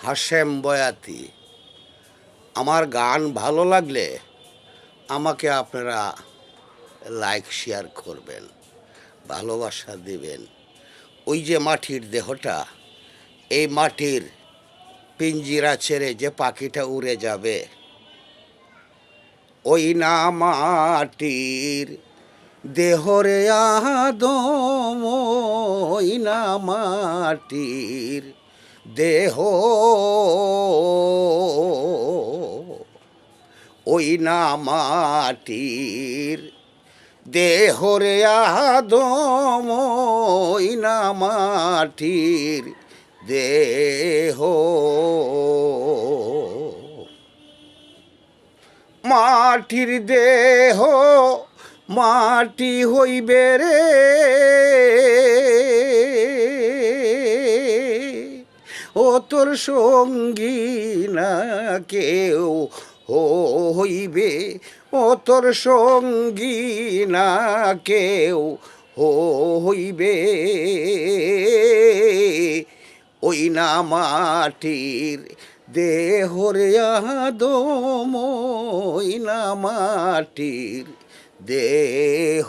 হাশেম বয়াতি। আমার গান ভালো লাগলে আমাকে আপনারা লাইক শেয়ার করবেন, ভালোবাসা দিবেন। ওই যে মাটির দেহটা, এই মাটির পিঞ্জিরা ছেড়ে যে পাখিটা উড়ে যাবে, ওই না মাটির দেহরে আদম, ওই না মাটির দেহ, ওই না মাটির দেহরে আদম, ওই না মাটির দেহ। মাটির দেহ মাটি হইবে রে, ও তোর সঙ্গী না কেউ হইবে, ও তোর সঙ্গী না কেউ হইবে, ওই না মাটির দেহরে আদম, ওই না মাটির দেহ।